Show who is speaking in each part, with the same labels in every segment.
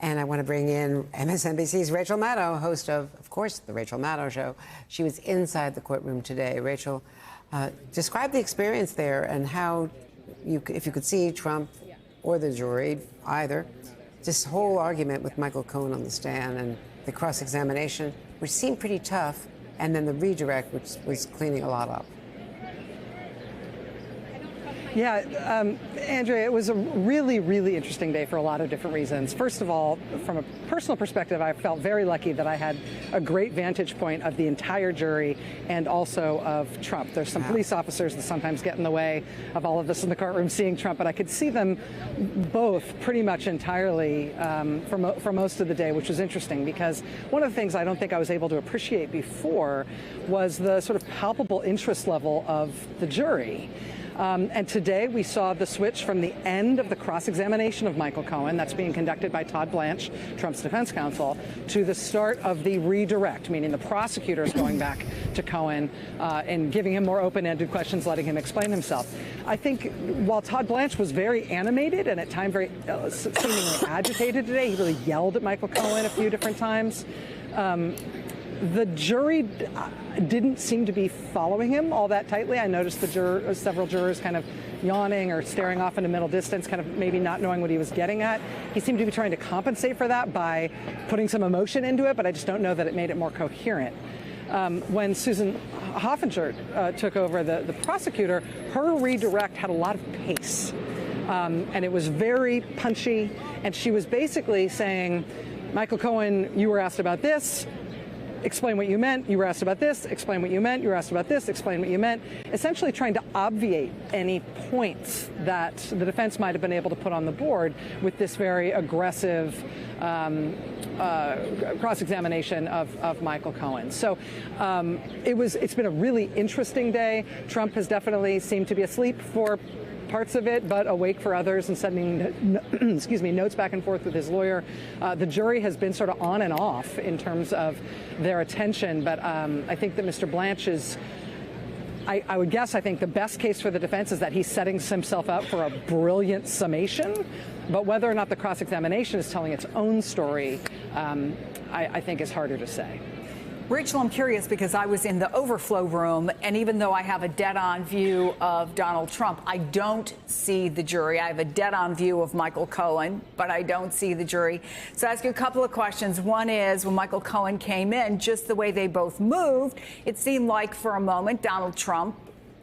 Speaker 1: And I want to bring in MSNBC's Rachel Maddow, host of course, The Rachel Maddow Show. She was inside the courtroom today. Rachel, describe the experience there and how, if you could see Trump or the jury, either, this whole argument with Michael Cohen on the stand and the cross-examination, which seemed pretty tough, and then the redirect, which was cleaning a lot up.
Speaker 2: Yeah, Andrea, it was a really, really interesting day for a lot of different reasons. First of all, from a personal perspective, I felt very lucky that I had a great vantage point of the entire jury and also of Trump. There's some police officers that sometimes get in the way of all of this in the courtroom seeing Trump, but I could see them both pretty much entirely for most of the day, which was interesting because one of the things I don't think I was able to appreciate before was the sort of palpable interest level of the jury. And today we saw the switch from the end of the cross-examination of Michael Cohen, that's being conducted by Todd Blanche, Trump's defense counsel, to the start of the redirect, meaning the prosecutors going back to Cohen and giving him more open-ended questions, letting him explain himself. I think while Todd Blanche was very animated and at times very seemingly agitated today, he really yelled at Michael Cohen a few different times. The jury didn't seem to be following him all that tightly. I noticed several jurors kind of yawning or staring off into middle distance, kind of maybe not knowing what he was getting at. He seemed to be trying to compensate for that by putting some emotion into it, but I just don't know that it made it more coherent. When Susan Hoffinger took over, the prosecutor, her redirect had a lot of pace, and it was very punchy, and she was basically saying, Michael Cohen, you were asked about this. Explain what you meant. You were asked about this. Explain what you meant. You were asked about this. Explain what you meant. Essentially trying to obviate any points that the defense might have been able to put on the board with this very aggressive cross-examination of Michael Cohen. So it's been a really interesting day. Trump has definitely seemed to be asleep for parts of it, but awake for others and sending, notes back and forth with his lawyer. The jury has been sort of on and off in terms of their attention, but I think that Mr. Blanche is, I would guess, I think the best case for the defense is that he's setting himself up for a brilliant summation, but whether or not the cross-examination is telling its own story, I think is harder to say.
Speaker 3: Rachel, I'm curious because I was in the overflow room, and even though I have a dead-on view of Donald Trump, I don't see the jury. I have a dead-on view of Michael Cohen, but I don't see the jury. So I ask you a couple of questions. One is, when Michael Cohen came in, just the way they both moved, it seemed like for a moment Donald Trump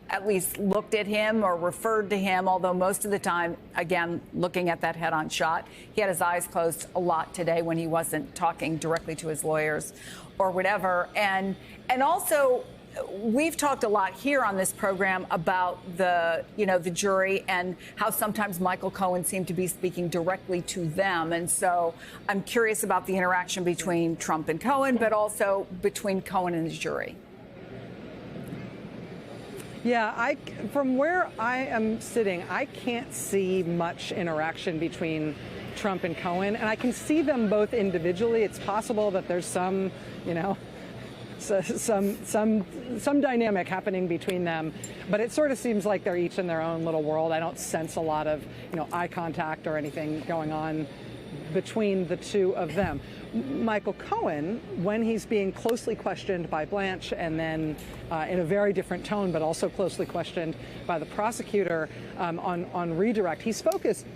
Speaker 3: at least looked at him or referred to him, although most of the time, again, looking at that head-on shot, he had his eyes closed a lot today when he wasn't talking directly to his lawyers or whatever. And also, we've talked a lot here on this program about the jury and how sometimes Michael Cohen seemed to be speaking directly to them. And so I'm curious about the interaction between Trump and Cohen, but also between Cohen and the jury.
Speaker 2: Yeah, from where I am sitting, I can't see much interaction between Trump and Cohen, and I can see them both individually. It's possible that there's some dynamic happening between them, but it sort of seems like they're each in their own little world. I don't sense a lot of, eye contact or anything going on between the two of them. Michael Cohen, when he's being closely questioned by Blanche and then in a very different tone, but also closely questioned by the prosecutor on redirect, he's focused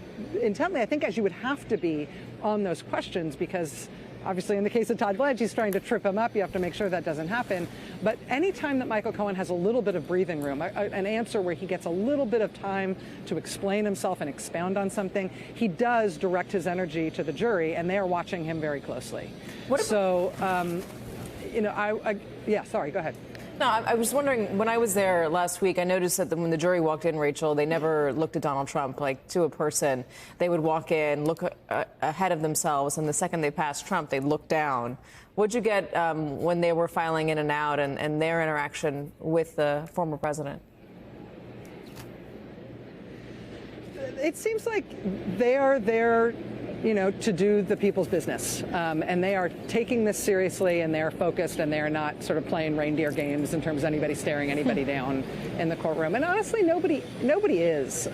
Speaker 2: intently, I think, as you would have to be on those questions, because obviously in the case of Todd Blanche, he's trying to trip him up. You have to make sure that doesn't happen. But anytime that Michael Cohen has a little bit of breathing room, an answer where he gets a little bit of time to explain himself and expound on something, he does direct his energy to the jury, and they are watching him very closely. Sorry, go ahead.
Speaker 4: No, I was wondering, when I was there last week, I noticed that when the jury walked in, Rachel, they never looked at Donald Trump like to a person. They would walk in, look ahead of themselves, and the second they passed Trump, they'd look down. What'd you get when they were filing in and out and their interaction with the former president?
Speaker 2: It seems like they are there, to do the people's business. And they are taking this seriously, and they're focused, and they're not sort of playing reindeer games in terms of anybody staring anybody down in the courtroom. And honestly, nobody is.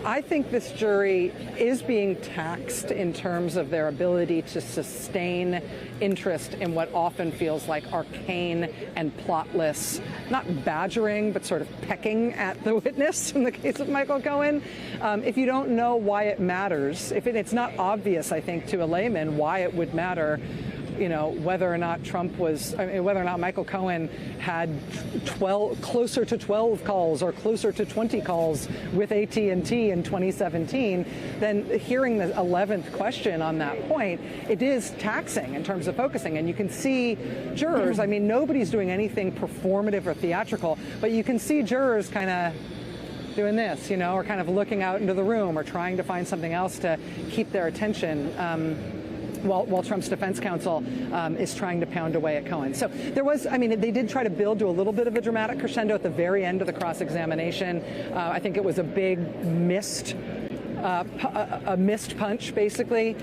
Speaker 2: I think this jury is being taxed in terms of their ability to sustain interest in what often feels like arcane and plotless, not badgering, but sort of pecking at the witness in the case of Michael Cohen. If you don't know why it matters, if it's not obvious, I think, to a layman why it would matter, whether or not whether or not Michael Cohen had closer to 12 calls or closer to 20 calls with AT&T in 2017, then hearing the 11th question on that point, it is taxing in terms of focusing. And you can see jurors, nobody's doing anything performative or theatrical, but you can see jurors kind of doing this, or kind of looking out into the room or trying to find something else to keep their attention. While Trump's defense counsel is trying to pound away at Cohen. So there was, they did try to build to a little bit of a dramatic crescendo at the very end of the cross-examination. I think it was a big missed punch, basically.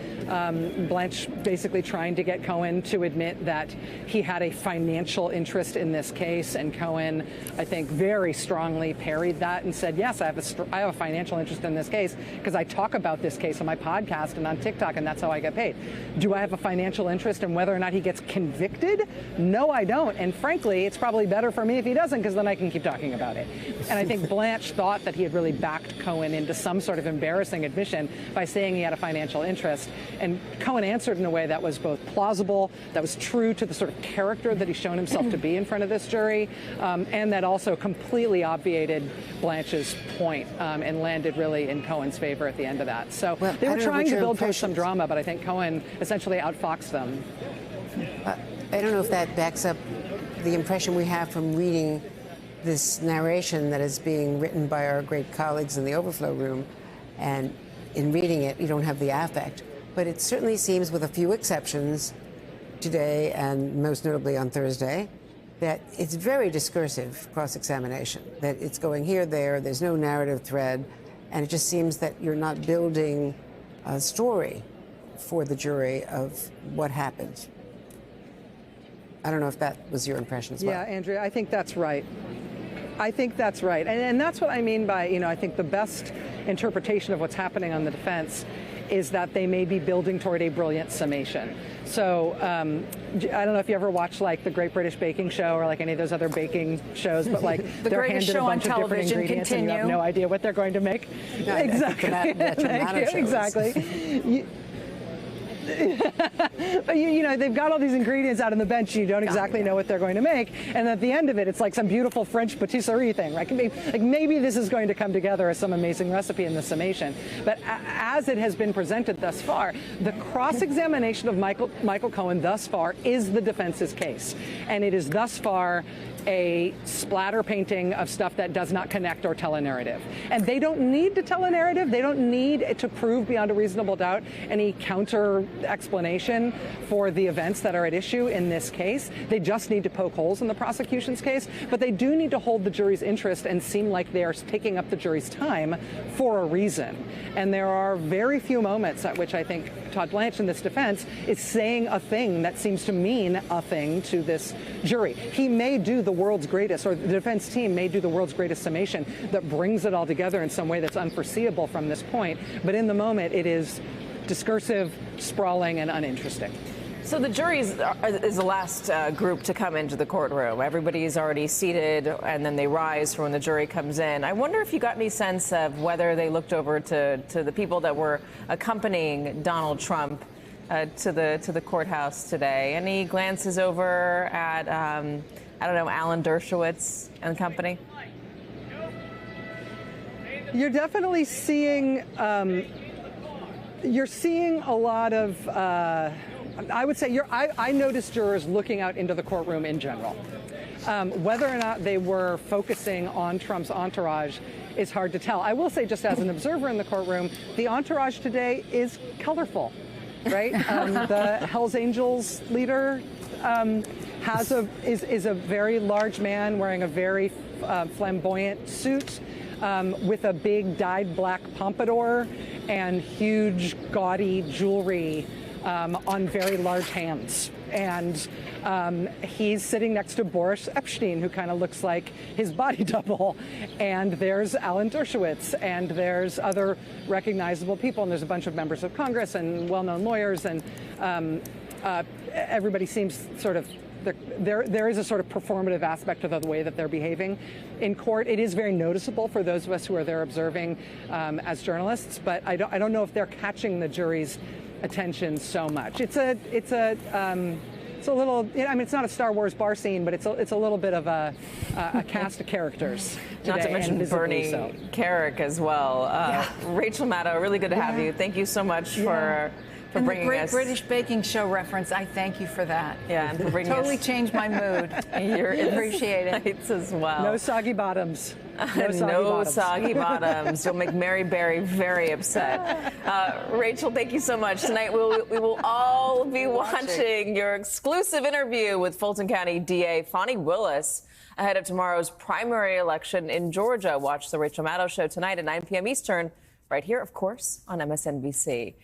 Speaker 2: Blanche basically trying to get Cohen to admit that he had a financial interest in this case, and Cohen, I think, very strongly parried that and said, yes, I have a financial interest in this case because I talk about this case on my podcast and on TikTok, and that's how I get paid. Do I have a financial interest in whether or not he gets convicted? No, I don't. And frankly, it's probably better for me if he doesn't, because then I can keep talking about it. And I think Blanche thought that he had really backed Cohen into some sort of embarrassing admission by saying he had a financial interest. And Cohen answered in a way that was both plausible, that was true to the sort of character that he's shown himself to be in front of this jury, and that also completely obviated Blanche's point and landed really in Cohen's favor at the end of that. So they were trying to build towards some drama, but I think Cohen essentially outfoxed them.
Speaker 1: I don't know if that backs up the impression we have from reading this narration that is being written by our great colleagues in the overflow room. And in reading it, you don't have the affect. But it certainly seems, with a few exceptions, today and most notably on Thursday, that it's very discursive cross-examination, that it's going here, there's no narrative thread, and it just seems that you're not building a story for the jury of what happened. I don't know if that was your impression as well.
Speaker 2: Yeah, Andrea, I think that's right. And that's what I mean by, I think the best interpretation of what's happening on the defense is that they may be building toward a brilliant summation. So I don't know if you ever watch like the Great British Baking Show or like any of those other baking shows, but like they're handed a bunch of different ingredients and you have no idea what they're going to make.
Speaker 1: No,
Speaker 2: exactly.
Speaker 1: Thank you.
Speaker 2: Exactly. But they've got all these ingredients out on the bench. You don't exactly know what they're going to make, and at the end of it, it's like some beautiful French patisserie thing. Right? Like maybe this is going to come together as some amazing recipe in the summation. But as it has been presented thus far, the cross-examination of Michael Cohen thus far is the defense's case, and it is thus far a splatter painting of stuff that does not connect or tell a narrative. And they don't need to tell a narrative. They don't need to prove beyond a reasonable doubt any counter explanation for the events that are at issue in this case. They just need to poke holes in the prosecution's case. But they do need to hold the jury's interest and seem like they are taking up the jury's time for a reason. And there are very few moments at which I think Todd Blanche in this defense is saying a thing that seems to mean a thing to this jury. He may do the world's greatest, or the defense team may do the world's greatest summation that brings it all together in some way that's unforeseeable from this point. But in the moment, it is discursive, sprawling, and uninteresting.
Speaker 4: So the jury is the last group to come into the courtroom. Everybody's already seated, and then they rise for when the jury comes in. I wonder if you got any sense of whether they looked over to the people that were accompanying Donald Trump to the courthouse today. Any glances over at, I don't know, Alan Dershowitz and company?
Speaker 2: You're definitely seeing, you're seeing a lot of, I would say, I noticed jurors looking out into the courtroom in general. Whether or not they were focusing on Trump's entourage is hard to tell. I will say, just as an observer in the courtroom, the entourage today is colorful, right? The Hells Angels leader is a very large man wearing a very flamboyant suit with a big dyed black pompadour and huge gaudy jewelry on very large hands. And he's sitting next to Boris Epstein, who kind of looks like his body double. And there's Alan Dershowitz, and there's other recognizable people, and there's a bunch of members of Congress and well-known lawyers, and everybody seems sort of, there is a sort of performative aspect to the way that they're behaving in court. It is very noticeable for those of us who are there observing as journalists, but I don't know if they're catching the jury's attention so much. It's a little, I mean, it's not a Star Wars bar scene, but it's a little bit of a cast of characters today.
Speaker 4: Not to mention Bernie Carrick as well. Rachel Maddow, really good to have you. Thank you so much for bringing
Speaker 3: the Great
Speaker 4: us.
Speaker 3: British Baking Show reference. I thank you for that.
Speaker 4: Yeah, and for bringing
Speaker 3: totally
Speaker 4: us
Speaker 3: changed my mood.
Speaker 4: your
Speaker 3: Appreciate it.
Speaker 4: insights as well.
Speaker 2: No soggy bottoms.
Speaker 4: No soggy bottoms. You'll make Mary Berry very upset. Rachel, thank you so much. Tonight we will all be watching your exclusive interview with Fulton County DA Fani Willis ahead of tomorrow's primary election in Georgia. Watch the Rachel Maddow Show tonight at 9 p.m. Eastern, right here, of course, on MSNBC.